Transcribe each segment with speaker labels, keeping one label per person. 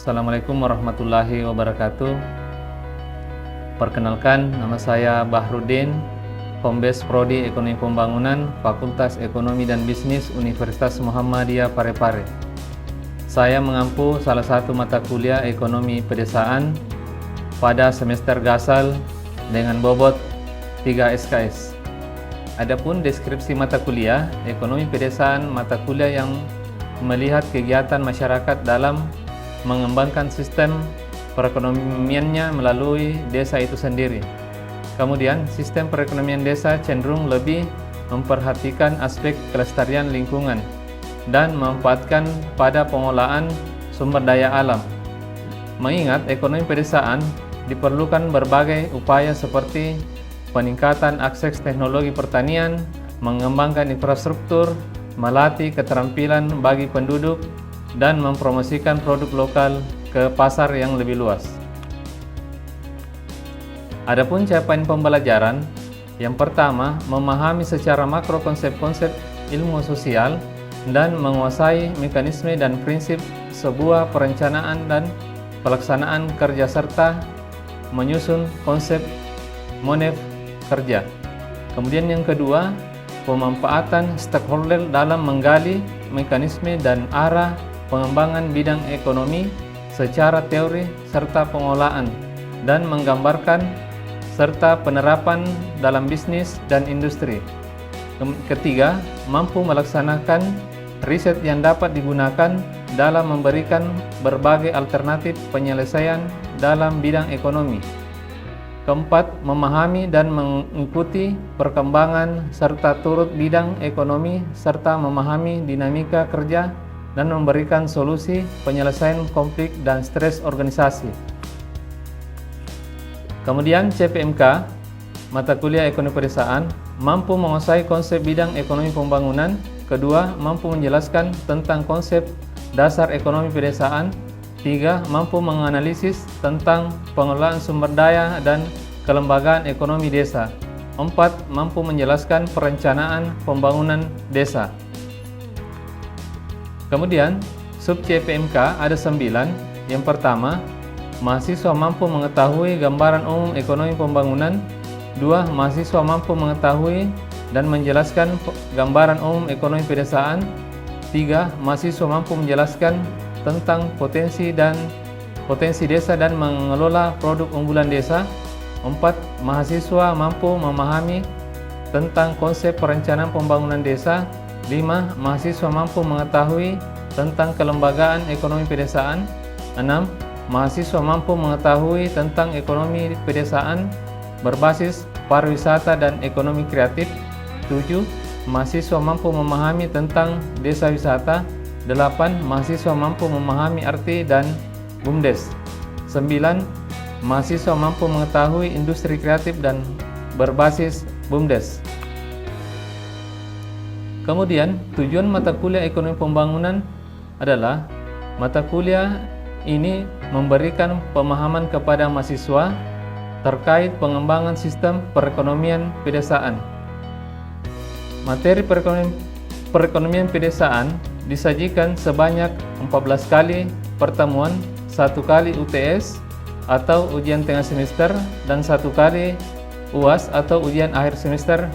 Speaker 1: Assalamualaikum warahmatullahi wabarakatuh. Perkenalkan, nama saya Bahrudin, Kombes Prodi Ekonomi Pembangunan, Fakultas Ekonomi dan Bisnis Universitas Muhammadiyah Parepare. Saya mengampu salah satu mata kuliah Ekonomi Pedesaan pada semester Gasal dengan bobot 3 SKS. Adapun deskripsi mata kuliah, Ekonomi Pedesaan mata kuliah yang melihat kegiatan masyarakat dalam mengembangkan sistem perekonomiannya melalui desa itu sendiri. Kemudian, sistem perekonomian desa cenderung lebih memperhatikan aspek kelestarian lingkungan dan memanfaatkan pada pengolahan sumber daya alam. Mengingat ekonomi pedesaan diperlukan berbagai upaya seperti peningkatan akses teknologi pertanian, mengembangkan infrastruktur, melatih keterampilan bagi penduduk, dan mempromosikan produk lokal ke pasar yang lebih luas. Adapun capaian pembelajaran, yang pertama, memahami secara makro konsep-konsep ilmu sosial dan menguasai mekanisme dan prinsip sebuah perencanaan dan pelaksanaan kerja serta menyusun konsep monef kerja. Kemudian yang kedua, pemanfaatan stakeholder dalam menggali mekanisme dan arah pengembangan bidang ekonomi secara teori serta pengolahan dan menggambarkan serta penerapan dalam bisnis dan industri. Ketiga, mampu melaksanakan riset yang dapat digunakan dalam memberikan berbagai alternatif penyelesaian dalam bidang ekonomi. Keempat, memahami dan mengikuti perkembangan serta turut bidang ekonomi serta memahami dinamika kerja dan memberikan solusi penyelesaian konflik dan stres organisasi. Kemudian CPMK, mata kuliah ekonomi pedesaan, mampu menguasai konsep bidang ekonomi pembangunan. Kedua, mampu menjelaskan tentang konsep dasar ekonomi pedesaan. Tiga, mampu menganalisis tentang pengelolaan sumber daya dan kelembagaan ekonomi desa. Empat, mampu menjelaskan perencanaan pembangunan desa. Kemudian, sub CPMK ada 9. Yang pertama, mahasiswa mampu mengetahui gambaran umum ekonomi pembangunan. 2. Mahasiswa mampu mengetahui dan menjelaskan gambaran umum ekonomi pedesaan. 3. Mahasiswa mampu menjelaskan tentang potensi desa dan mengelola produk unggulan desa. 4. Mahasiswa mampu memahami tentang konsep perencanaan pembangunan desa. 5. Mahasiswa mampu mengetahui tentang kelembagaan ekonomi pedesaan. 6. Mahasiswa mampu mengetahui tentang ekonomi pedesaan berbasis pariwisata dan ekonomi kreatif. 7. Mahasiswa mampu memahami tentang desa wisata. 8. Mahasiswa mampu memahami arti dan BUMDes. 9. Mahasiswa mampu mengetahui industri kreatif dan berbasis BUMDes. Kemudian, tujuan mata kuliah ekonomi pembangunan adalah mata kuliah ini memberikan pemahaman kepada mahasiswa terkait pengembangan sistem perekonomian pedesaan. Materi perekonomian pedesaan disajikan sebanyak 14 kali pertemuan, 1 kali UTS atau ujian tengah semester dan 1 kali UAS atau ujian akhir semester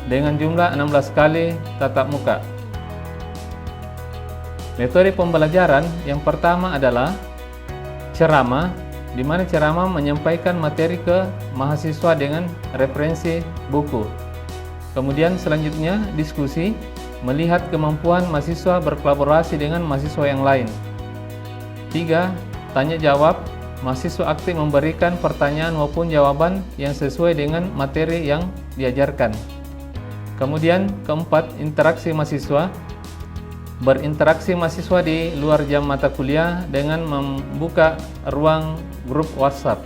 Speaker 1: dengan jumlah 16 kali tatap muka. Metode pembelajaran yang pertama adalah ceramah, di mana ceramah menyampaikan materi ke mahasiswa dengan referensi buku. Kemudian selanjutnya diskusi, melihat kemampuan mahasiswa berkolaborasi dengan mahasiswa yang lain. 3. Tanya jawab, mahasiswa aktif memberikan pertanyaan maupun jawaban yang sesuai dengan materi yang diajarkan. Kemudian keempat, interaksi mahasiswa. Berinteraksi mahasiswa di luar jam mata kuliah dengan membuka ruang grup WhatsApp.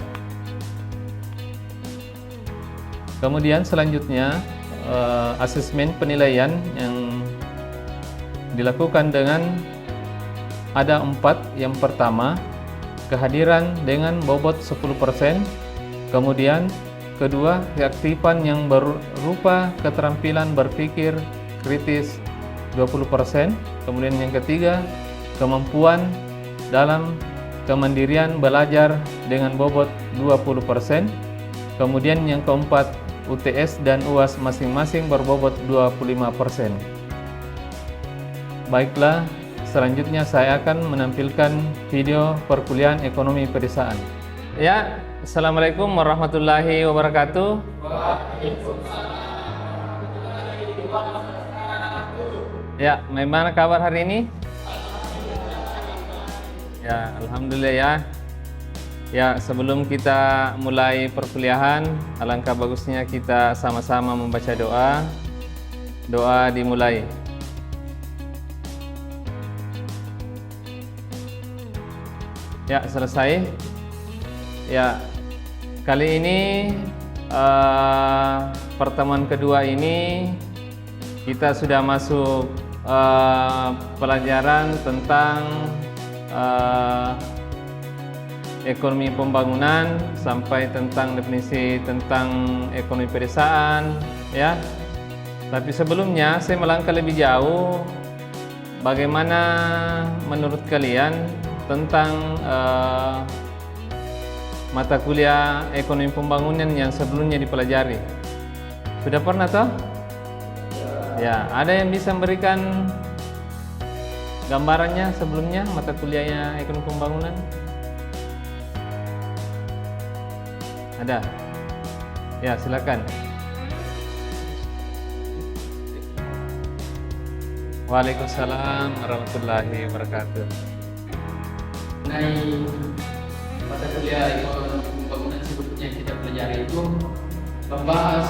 Speaker 1: Kemudian selanjutnya asesmen penilaian yang dilakukan dengan ada 4. Yang pertama, kehadiran dengan bobot 10%. Kemudian kedua, keaktifan yang berupa keterampilan berpikir kritis 20%. Kemudian yang ketiga, kemampuan dalam kemandirian belajar dengan bobot 20%. Kemudian yang keempat, UTS dan UAS masing-masing berbobot 25%. Baiklah, selanjutnya saya akan menampilkan video perkuliahan ekonomi pedesaan. Ya, Assalamualaikum warahmatullahi wabarakatuh. Ya, bagaimana kabar hari ini? Ya, alhamdulillah ya. Ya, sebelum kita mulai perkuliahan, alangkah bagusnya kita sama-sama membaca doa. Doa dimulai. Ya, selesai. Ya, kali ini pertemuan kedua ini kita sudah masuk pelajaran tentang ekonomi pembangunan sampai tentang definisi tentang ekonomi pedesaan, ya. Tapi sebelumnya saya melangkah lebih jauh. Bagaimana menurut kalian tentang mata kuliah ekonomi pembangunan yang sebelumnya dipelajari? Sudah pernah toh? Ya, ada yang bisa memberikan gambarannya sebelumnya mata kuliahnya ekonomi pembangunan? Ada? Ya, silakan. Waalaikumsalam warahmatullahi wabarakatuh.
Speaker 2: Mengenai mata kuliah ekonomi pembangunan sebelumnya kita pelajari itu membahas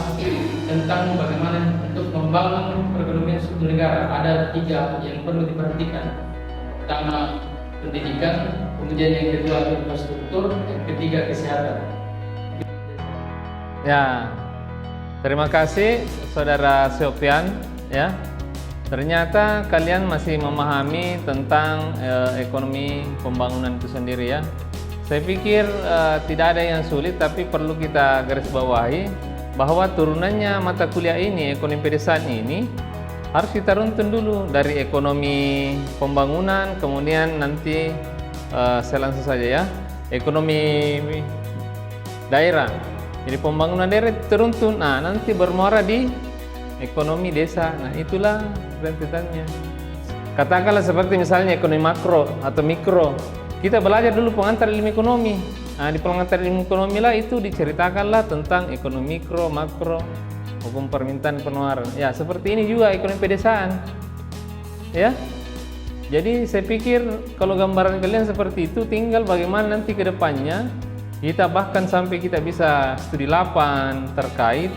Speaker 2: tentang bagaimana untuk membangun perekonomian suatu negara. Ada 3 yang perlu diperhatikan. Pertama, pendidikan, kemudian yang kedua infrastruktur, yang ketiga kesehatan.
Speaker 1: Ya, terima kasih Saudara Sofyan. Ya, ternyata kalian masih memahami tentang ekonomi pembangunan itu sendiri ya. Saya pikir tidak ada yang sulit, tapi perlu kita garis bawahi bahwa turunannya mata kuliah ini, ekonomi pedesaan ini, harus kita runtun dulu dari ekonomi pembangunan, kemudian nanti saya langsung saja ya, ekonomi daerah. Jadi pembangunan daerah teruntun, nah nanti bermuara di ekonomi desa. Nah itulah rentetannya. Katakanlah seperti misalnya ekonomi makro atau mikro. Kita belajar dulu pengantar ilmu ekonomi. Nah di pengantar ilmu ekonomi lah itu diceritakanlah tentang ekonomi mikro, makro, hukum permintaan pengeluaran. Ya seperti ini juga ekonomi pedesaan. Ya. Jadi saya pikir kalau gambaran kalian seperti itu, tinggal bagaimana nanti ke depannya kita bahkan sampai kita bisa studi lapan terkait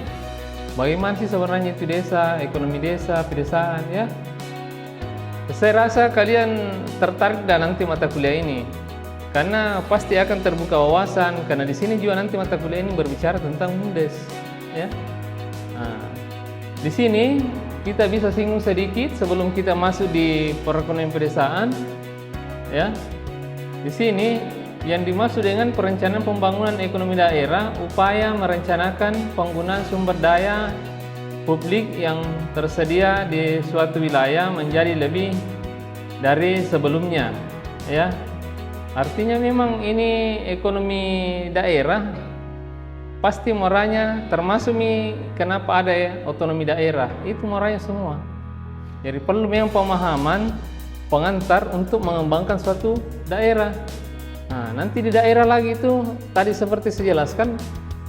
Speaker 1: bagaimana sih sebenarnya itu desa, ekonomi desa, pedesaan ya. Saya rasa kalian tertarik dan nanti mata kuliah ini karena pasti akan terbuka wawasan, karena di sini juga nanti mata kuliah ini berbicara tentang BUMDes ya. Nah, di sini kita bisa singgung sedikit sebelum kita masuk di perekonomian pedesaan ya. Di sini yang dimaksud dengan perencanaan pembangunan ekonomi daerah, upaya merencanakan penggunaan sumber daya publik yang tersedia di suatu wilayah menjadi lebih dari sebelumnya, ya. Artinya memang ini ekonomi daerah pasti moranya termasuk kenapa ada ya, otonomi daerah, itu moranya semua. Jadi perlu memang pemahaman pengantar untuk mengembangkan suatu daerah. Nah, nanti di daerah lagi itu tadi seperti saya jelaskan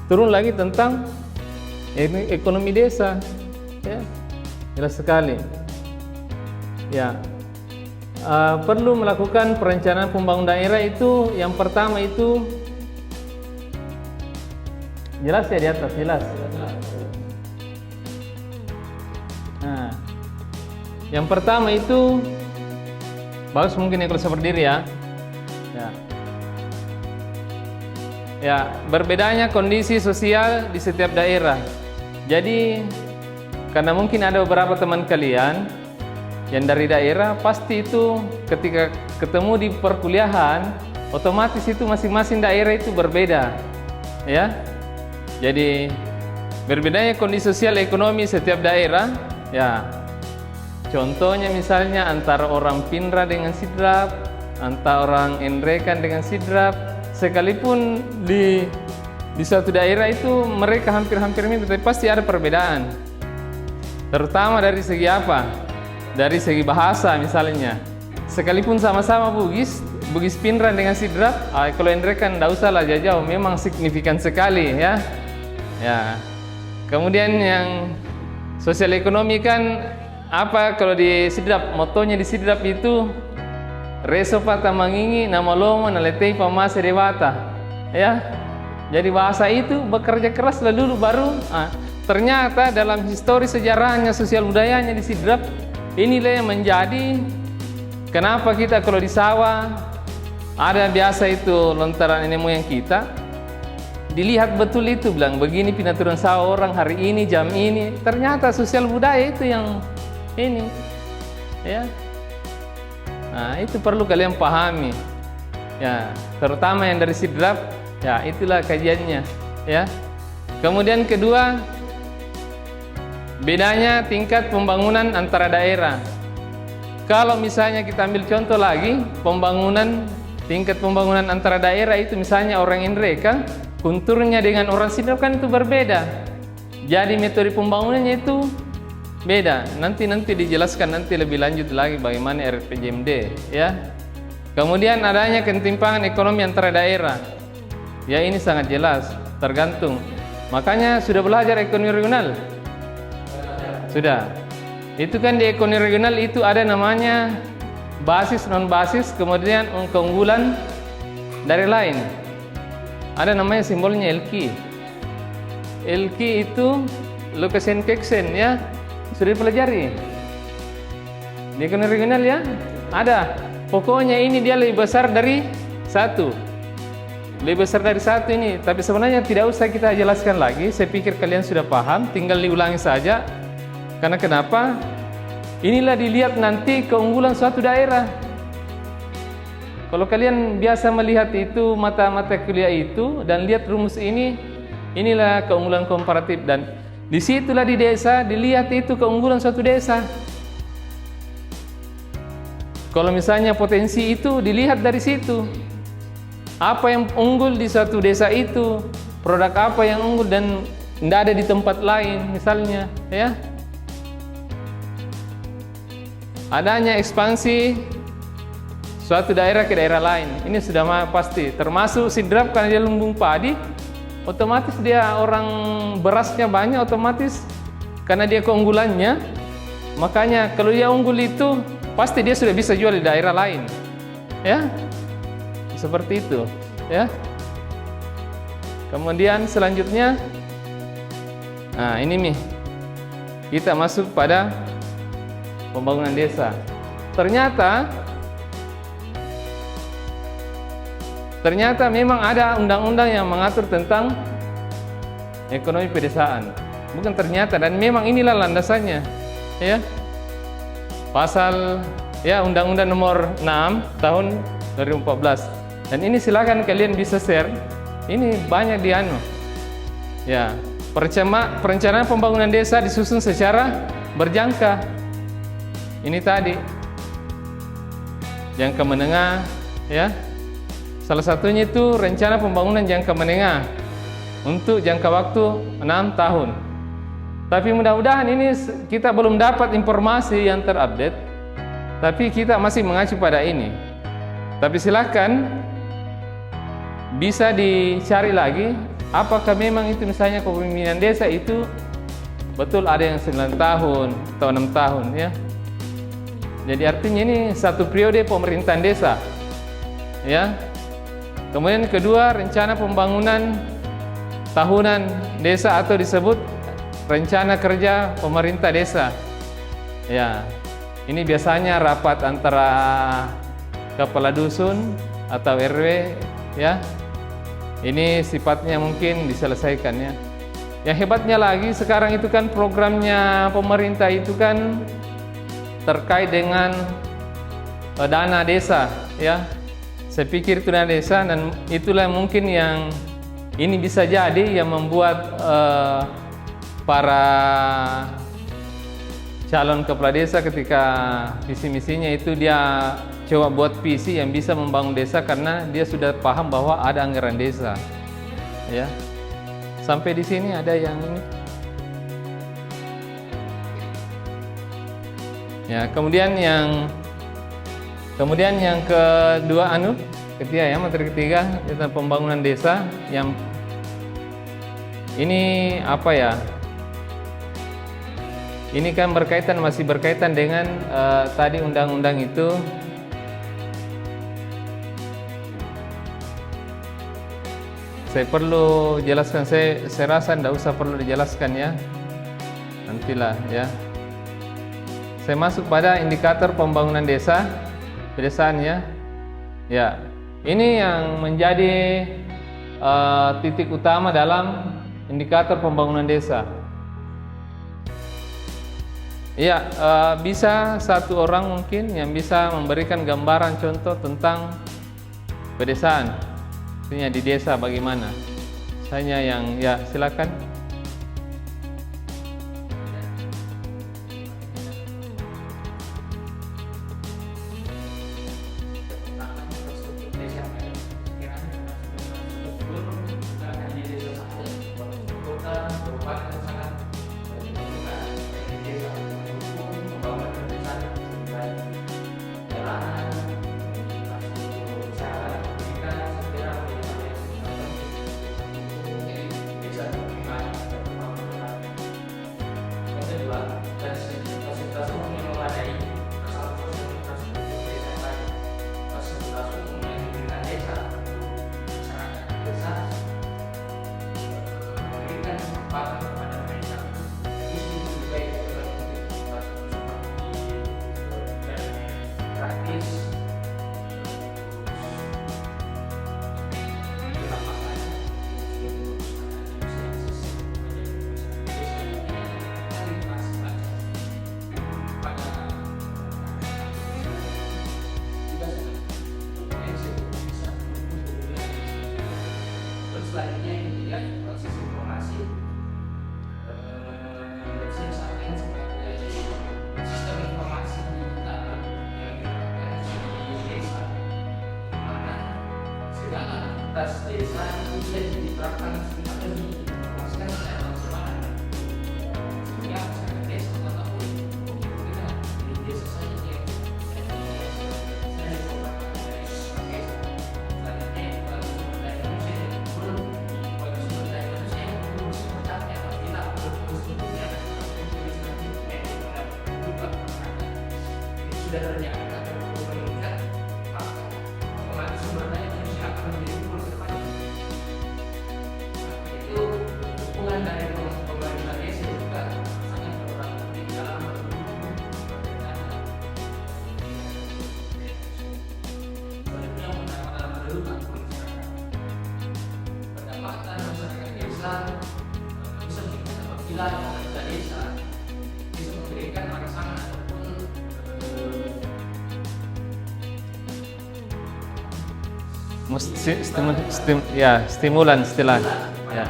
Speaker 1: turun lagi tentang ekonomi desa, ya, jelas sekali. Ya, perlu melakukan perencanaan pembangunan daerah itu yang pertama itu jelas ya di atas jelas. Nah, yang pertama itu bagus mungkin ya kalau saya berdiri ya. Ya. Ya, berbedanya kondisi sosial di setiap daerah. Jadi, karena mungkin ada beberapa teman kalian yang dari daerah, pasti itu ketika ketemu di perkuliahan, otomatis itu masing-masing daerah itu berbeda. Ya. Jadi, berbedanya kondisi sosial ekonomi setiap daerah, ya. Contohnya misalnya antara orang Pindra dengan Sidrap, antara orang Enrekan dengan Sidrap, sekalipun di suatu daerah itu mereka hampir-hampir mirip, tapi pasti ada perbedaan. Terutama dari segi apa? Dari segi bahasa misalnya. Sekalipun sama-sama Bugis Pinran dengan Sidrap, kalau Enrekan tidak usah lah jauh-jauh, memang signifikan sekali ya. Ya. Kemudian yang sosial ekonomi kan apa kalau di Sidrap, motonya di Sidrap itu Reso pata mangingi nama lomo naletei pamase dewata. Ya. Jadi bahasa itu bekerja keras dulu baru. Ternyata dalam histori sejarahnya sosial budayanya di Sidrap, inilah yang menjadi kenapa kita kalau di sawah ada biasa itu lontaran nenek moyang kita, dilihat betul itu bilang begini pinaturan sawah orang hari ini jam ini. Ternyata sosial budaya itu yang ini, ya. Nah itu perlu kalian pahami, ya. Terutama yang dari Sidrap, ya itulah kajiannya, ya. Kemudian kedua, bedanya tingkat pembangunan antara daerah. Kalau misalnya kita ambil contoh lagi, tingkat pembangunan antara daerah itu misalnya orang Enreka, konturnya dengan orang Sidrap kan itu berbeda. Jadi metode pembangunannya itu beda. Nanti dijelaskan nanti lebih lanjut lagi bagaimana RPJMD, ya. Kemudian adanya ketimpangan ekonomi antara daerah. Ya ini sangat jelas, tergantung. Makanya sudah belajar ekonomi regional? Sudah. Itu kan di ekonomi regional itu ada namanya basis, non basis, kemudian keunggulan dari lain. Ada namanya simbolnya LQ. LQ itu location keksen, ya. Sudah dipelajari di ekonomi regional, ya. Ada. Pokoknya ini dia lebih besar dari satu. Lebih besar dari satu ini. Tapi sebenarnya tidak usah kita jelaskan lagi. Saya pikir kalian sudah paham. Tinggal diulangi saja. Karena kenapa? Inilah dilihat nanti keunggulan suatu daerah. Kalau kalian biasa melihat itu mata-mata kuliah itu dan lihat rumus ini, inilah keunggulan komparatif. Dan disitulah di desa dilihat itu keunggulan suatu desa. Kalau misalnya potensi itu dilihat dari situ. Apa yang unggul di suatu desa itu, produk apa yang unggul dan tidak ada di tempat lain misalnya, ya. Adanya ekspansi suatu daerah ke daerah lain. Ini sudah pasti. Termasuk Sidrap karena dia lumbung padi, otomatis dia orang berasnya banyak, otomatis karena dia keunggulannya. Makanya kalau dia unggul itu pasti dia sudah bisa jual di daerah lain. Ya. Seperti itu, ya. Kemudian selanjutnya nah, ini nih. Kita masuk pada pembangunan desa. Ternyata memang ada undang-undang yang mengatur tentang ekonomi pedesaan. Bukan ternyata, dan memang inilah landasannya, ya. Pasal ya Undang-Undang Nomor 6 Tahun 2014. Dan ini silakan kalian bisa share. Ini banyak di ya. Perencanaan pembangunan desa disusun secara berjangka. Ini tadi jangka menengah, ya. Salah satunya itu rencana pembangunan jangka menengah untuk jangka waktu 6 tahun. Tapi mudah-mudahan ini kita belum dapat informasi yang terupdate, tapi kita masih mengacu pada ini. Tapi silakan bisa dicari lagi apakah memang itu misalnya kepemimpinan desa itu betul ada yang 9 tahun atau 6 tahun, ya. Jadi artinya ini satu periode pemerintahan desa, ya. Kemudian kedua, rencana pembangunan tahunan desa atau disebut rencana kerja pemerintah desa, ya. Ini biasanya rapat antara kepala dusun atau RW, ya. Ini sifatnya mungkin diselesaikan, ya. Yang hebatnya lagi sekarang itu kan programnya pemerintah itu kan terkait dengan dana desa, ya. Saya pikir itu dana desa, dan itulah mungkin yang ini bisa jadi yang membuat para calon kepala desa ketika visi misinya itu dia coba buat visi yang bisa membangun desa karena dia sudah paham bahwa ada anggaran desa. Ya. Sampai di sini ada yang ini. Ya, kemudian yang kedua ketiga ya, materi ketiga tentang pembangunan desa yang ini apa ya? Ini kan masih berkaitan dengan tadi undang-undang itu. Saya perlu jelaskan, saya rasa tidak usah perlu dijelaskan ya. Nantilah ya. Saya masuk pada indikator pembangunan desa, pedesaan ya. Ya, ini yang menjadi titik utama dalam indikator pembangunan desa. Ya, bisa satu orang mungkin yang bisa memberikan gambaran contoh tentang pedesaan. Artinya di desa bagaimana? Saya yang ya silakan.
Speaker 2: Selanjutnya ini ya proses informasi sistem informasi digital yang diterapkan di desa, mana segala aktivitas desa bisa diterapkan atau diinformasikan secara langsung sehingga masyarakat desa mengetahui tidak di desa saja yang sudah ternyata meningkat, maka otomatis sumber daya manusia akan menjadi unggul ke depan. Itu dukungan dari pemerintah desa juga sangat berperan di dalam selanjutnya pendapatan penduduk masyarakat. Pendapatan masyarakat desa bisa meningkat apabila pemerintah desa bisa memberikan rangsangan
Speaker 1: stimulan istilah ya.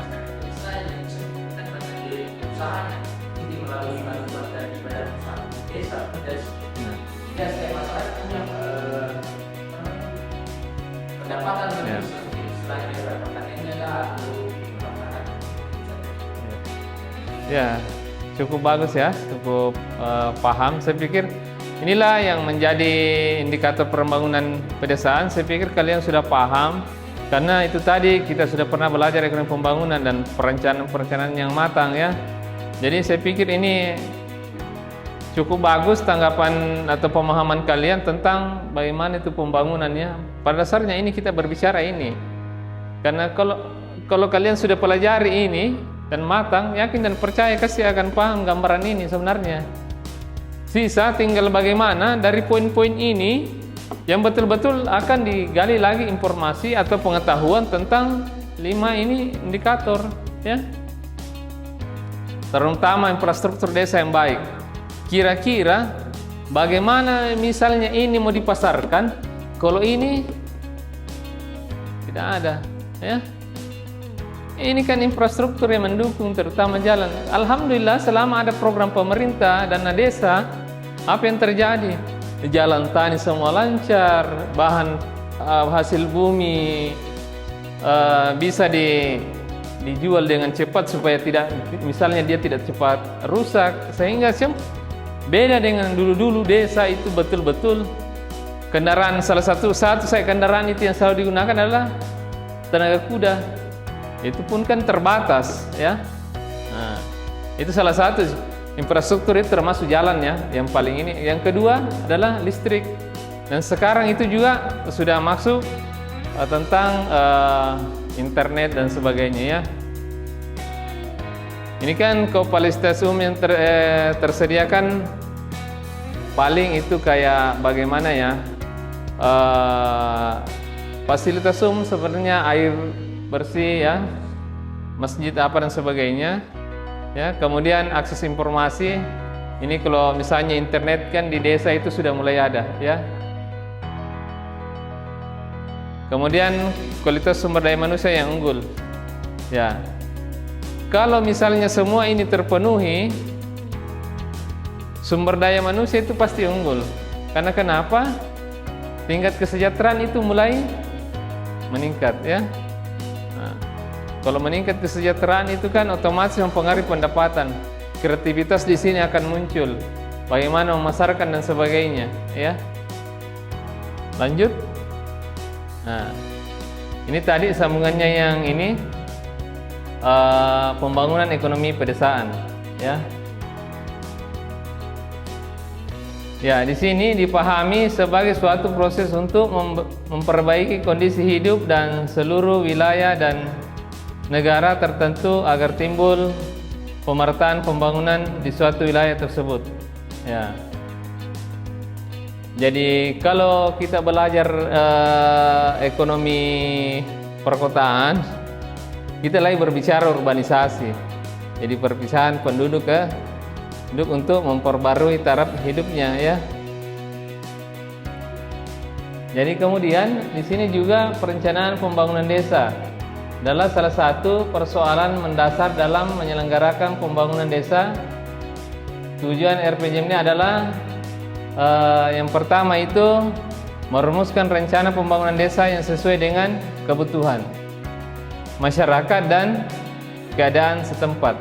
Speaker 1: Ya, cukup bagus ya, cukup paham. Saya pikir inilah yang menjadi indikator pembangunan pedesaan. Saya pikir kalian sudah paham, karena itu tadi kita sudah pernah belajar ekonomi pembangunan dan perencanaan yang matang ya. Jadi saya pikir ini cukup bagus tanggapan atau pemahaman kalian tentang bagaimana itu pembangunannya. Pada dasarnya ini kita berbicara ini, karena kalau kalian sudah pelajari ini dan matang, yakin dan percaya pasti akan paham gambaran ini sebenarnya. Sisa tinggal bagaimana dari poin-poin ini yang betul-betul akan digali lagi informasi atau pengetahuan tentang 5 ini indikator ya. Terutama infrastruktur desa yang baik. Kira-kira bagaimana misalnya ini mau dipasarkan kalau ini tidak ada ya. Ini kan infrastruktur yang mendukung, terutama jalan. Alhamdulillah selama ada program pemerintah dana desa, apa yang terjadi? jalan tani semua lancar, bahan hasil bumi bisa dijual dengan cepat supaya tidak, misalnya dia tidak cepat rusak, sehingga beda dengan dulu-dulu. Desa itu betul-betul kendaraan, salah satu saya kendaraan itu yang selalu digunakan adalah tenaga kuda. Itu pun kan terbatas ya. Nah, itu salah satu infrastruktur, itu termasuk jalannya yang paling ini. Yang kedua adalah listrik, dan sekarang itu juga sudah masuk tentang internet dan sebagainya ya. Ini kan kapasitas umum yang tersediakan paling itu kayak bagaimana ya, fasilitas umum sebenarnya air bersih ya, masjid apa dan sebagainya ya. Kemudian akses informasi, ini kalau misalnya internet kan di desa itu sudah mulai ada ya. Kemudian kualitas sumber daya manusia yang unggul ya. Kalau misalnya semua ini terpenuhi, sumber daya manusia itu pasti unggul. Karena kenapa? Tingkat kesejahteraan itu mulai meningkat ya. Nah, kalau meningkat kesejahteraan itu kan otomatis mempengaruhi pendapatan. Kreativitas di sini akan muncul. Bagaimana memasarkan dan sebagainya ya. Lanjut. Nah, ini tadi sambungannya yang ini pembangunan ekonomi pedesaan ya. Ya, di sini dipahami sebagai suatu proses untuk memperbaiki kondisi hidup dan seluruh wilayah dan negara tertentu agar timbul pemerataan pembangunan di suatu wilayah tersebut. Ya. Jadi kalau kita belajar ekonomi perkotaan, kita lagi berbicara urbanisasi. Jadi perpisahan penduduk untuk memperbarui taraf hidupnya ya. Jadi kemudian di sini juga perencanaan pembangunan desa adalah salah satu persoalan mendasar dalam menyelenggarakan pembangunan desa. Tujuan RPJM ini adalah yang pertama itu merumuskan rencana pembangunan desa yang sesuai dengan kebutuhan masyarakat dan keadaan setempat.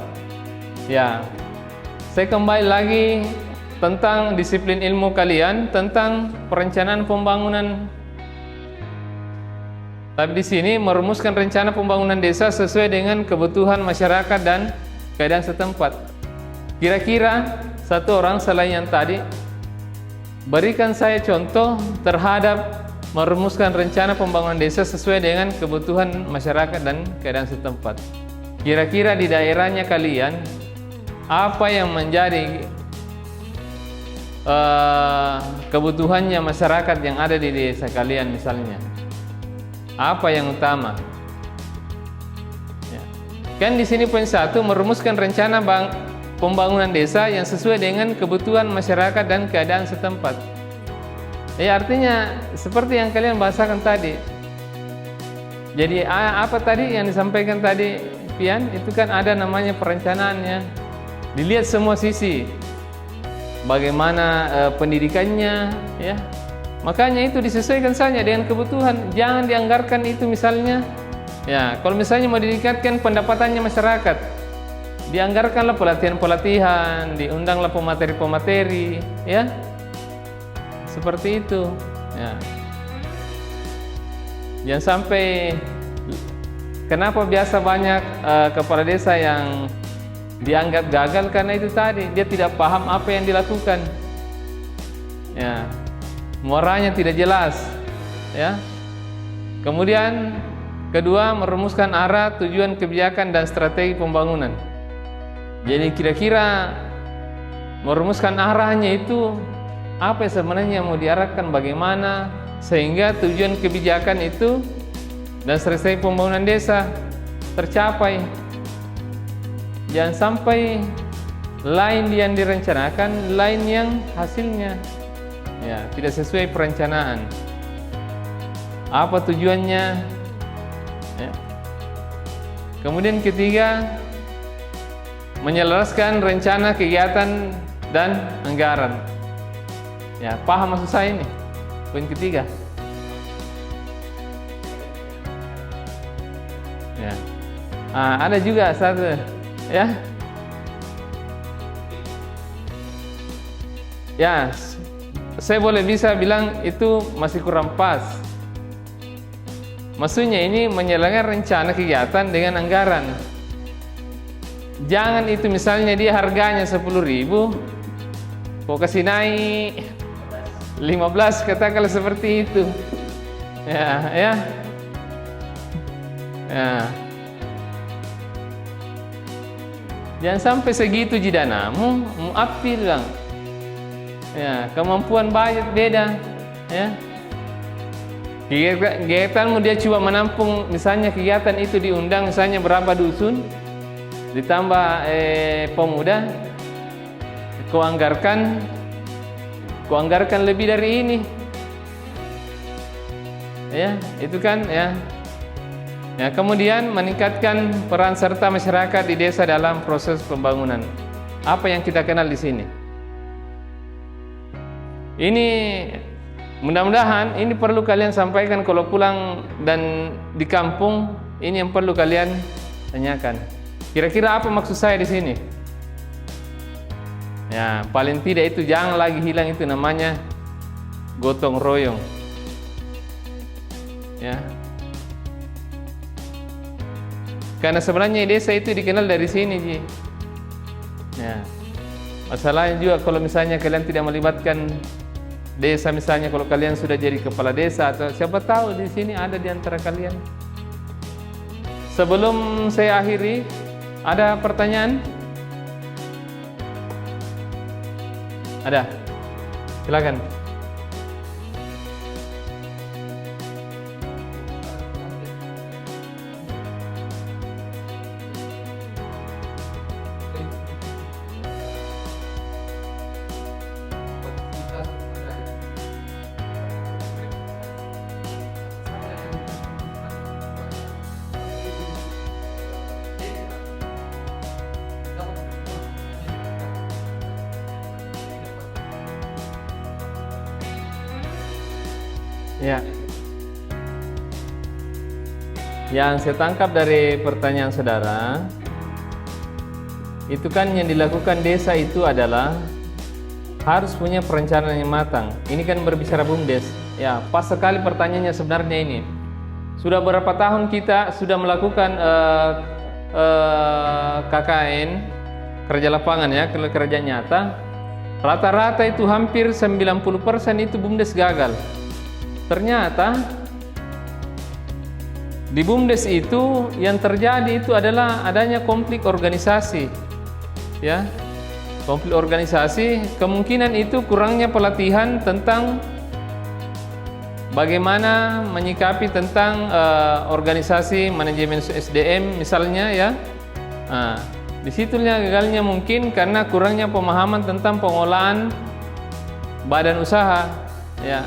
Speaker 1: Ya, saya kembali lagi tentang disiplin ilmu kalian tentang perencanaan pembangunan. Tapi di sini merumuskan rencana pembangunan desa sesuai dengan kebutuhan masyarakat dan keadaan setempat. Kira-kira satu orang selain yang tadi, berikan saya contoh terhadap merumuskan rencana pembangunan desa sesuai dengan kebutuhan masyarakat dan keadaan setempat. Kira-kira di daerahnya kalian, apa yang menjadi kebutuhannya masyarakat yang ada di desa kalian misalnya? Apa yang utama? Ya. Kan di sini poin 1, merumuskan rencana pembangunan desa yang sesuai dengan kebutuhan masyarakat dan keadaan setempat. Ya, artinya seperti yang kalian bahasakan tadi. Jadi apa tadi yang disampaikan tadi, Pian? Itu kan ada namanya perencanaannya. Dilihat semua sisi. Bagaimana pendidikannya, ya. Makanya itu disesuaikan saja dengan kebutuhan. Jangan dianggarkan itu misalnya. Ya, kalau misalnya mau ditingkatkan pendapatannya masyarakat, dianggarkanlah pelatihan-pelatihan, diundanglah pemateri-pemateri, ya. Seperti itu, ya. Jangan sampai, kenapa biasa banyak kepala desa yang dianggap gagal karena itu tadi, dia tidak paham apa yang dilakukan, ya. Muaranya tidak jelas, ya. Kemudian kedua, merumuskan arah, tujuan, kebijakan dan strategi pembangunan. Jadi kira-kira merumuskan arahnya itu apa sebenarnya mau diarahkan, bagaimana sehingga tujuan kebijakan itu dan strategi pembangunan desa tercapai. Jangan sampai lain yang direncanakan, lain yang hasilnya, ya, tidak sesuai perencanaan. Apa tujuannya? Ya. Kemudian ketiga, menyelaraskan rencana kegiatan dan anggaran. Ya, paham maksud saya ini? Poin ketiga. Ya. Ada juga satu, ya. Ya, saya boleh bisa bilang itu masih kurang pas. Maksudnya ini menyelenggarkan rencana kegiatan dengan anggaran. Jangan itu misalnya dia harganya 10.000, kok kasih naik 15, katakanlah seperti itu. Ya. Jangan sampai segitu jidanamu, muapil bang. Ya, kemampuan budget beda, ya. Kegiatanmu dia cuma menampung, misalnya kegiatan itu diundang misalnya berapa dusun, ditambah pemuda, kau anggarkan lebih dari ini, ya, itu kan, ya. Ya, kemudian meningkatkan peran serta masyarakat di desa dalam proses pembangunan. Apa yang kita kenal di sini? Ini mudah-mudahan ini perlu kalian sampaikan kalau pulang dan di kampung. Ini yang perlu kalian tanyakan. Kira-kira apa maksud saya di sini? Ya, paling tidak itu jangan lagi hilang itu namanya gotong royong. Ya. Karena sebenarnya desa itu dikenal dari sini, Ji. Ya. Masalahnya juga kalau misalnya kalian tidak melibatkan desa, misalnya kalau kalian sudah jadi kepala desa atau siapa tahu di sini ada di antara kalian. Sebelum saya akhiri, ada pertanyaan? Ada? Silakan. Ya. Yang saya tangkap dari pertanyaan saudara, itu kan yang dilakukan desa itu adalah harus punya perencanaan yang matang. Ini kan berbicara BUMDes. Ya, pas sekali pertanyaannya sebenarnya ini. Sudah berapa tahun kita sudah melakukan KKN, kerja lapangan ya, kerja nyata. Rata-rata itu hampir 90% itu BUMDes gagal. Ternyata di BUMDes itu yang terjadi itu adalah adanya konflik organisasi, ya, konflik organisasi. Kemungkinan itu kurangnya pelatihan tentang bagaimana menyikapi tentang organisasi manajemen SDM misalnya, ya. Disitunya gagalnya mungkin karena kurangnya pemahaman tentang pengolahan badan usaha, ya.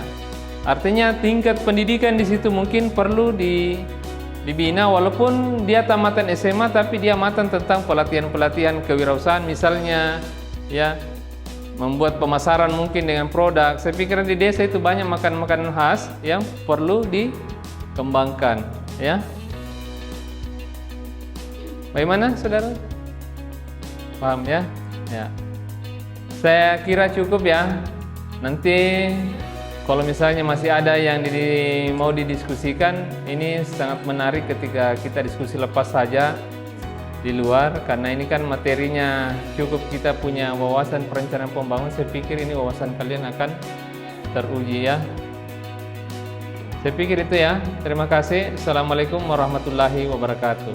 Speaker 1: Artinya tingkat pendidikan di situ mungkin perlu dibina, walaupun dia tamatan SMA tapi dia matang tentang pelatihan-pelatihan kewirausahaan misalnya, ya, membuat pemasaran mungkin dengan produk. Saya pikir di desa itu banyak makanan-makanan khas yang perlu dikembangkan, ya. Bagaimana, saudara? Paham ya? Ya. Saya kira cukup ya. Nanti kalau misalnya masih ada yang mau didiskusikan, ini sangat menarik ketika kita diskusi lepas saja di luar, karena ini kan materinya cukup kita punya wawasan perencanaan pembangunan. Saya pikir ini wawasan kalian akan teruji ya. Saya pikir itu ya. Terima kasih. Assalamualaikum warahmatullahi wabarakatuh.